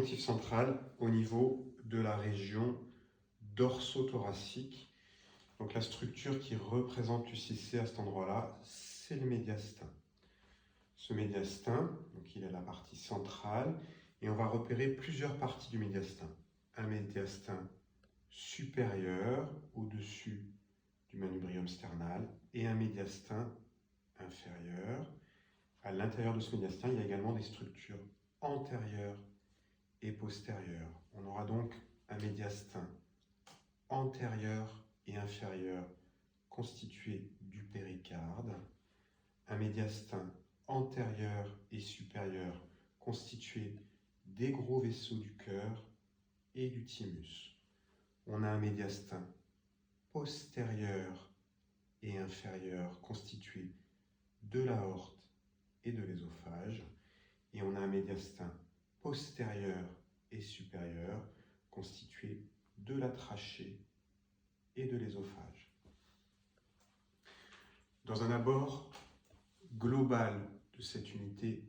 Conjonctif central au niveau de la région dorsothoracique. Donc la structure qui représente l'UCC à cet endroit-là, c'est le médiastin. Ce médiastin, donc il est la partie centrale, et on va repérer plusieurs parties du médiastin. Un médiastin supérieur au-dessus du manubrium sternal et un médiastin inférieur. À l'intérieur de ce médiastin, il y a également des structures antérieures et postérieures. On aura donc un médiastin antérieur et inférieur constitué du péricarde, un médiastin antérieur et supérieur constitué des gros vaisseaux du cœur et du thymus. On a un médiastin postérieur et inférieur constitué de l'aorte et de l'ésophage, et on a un médiastin postérieur et supérieur constitué de la trachée et de l'ésophage. Dans un abord global de cette unité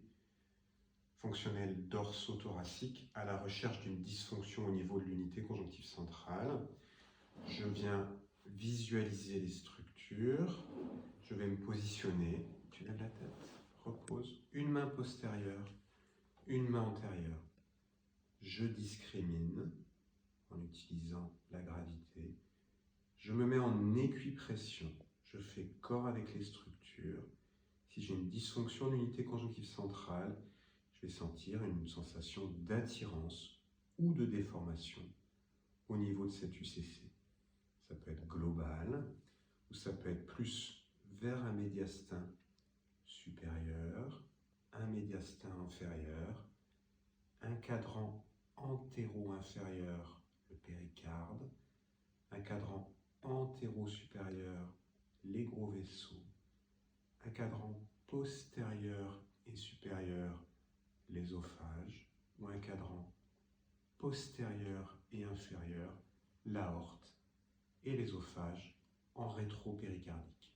fonctionnelle dorsothoracique à la recherche d'une dysfonction au niveau de l'unité conjonctive centrale, je viens visualiser les structures, je vais me positionner, tu lèves la tête, repose, une main postérieure, une main antérieure. Je discrimine en utilisant la gravité. Je me mets en équipression. Je fais corps avec les structures. Si j'ai une dysfonction de l'unité conjonctive centrale, je vais sentir une sensation d'attirance ou de déformation au niveau de cette UCC. Ça peut être global ou ça peut être plus vers un médiastin supérieur, un médiastin inférieur, un cadran antéro-inférieur, le péricarde, un cadran antéro-supérieur, les gros vaisseaux, un cadran postérieur et supérieur, l'ésophage, ou un cadran postérieur et inférieur, l'aorte et l'ésophage en rétro-péricardique.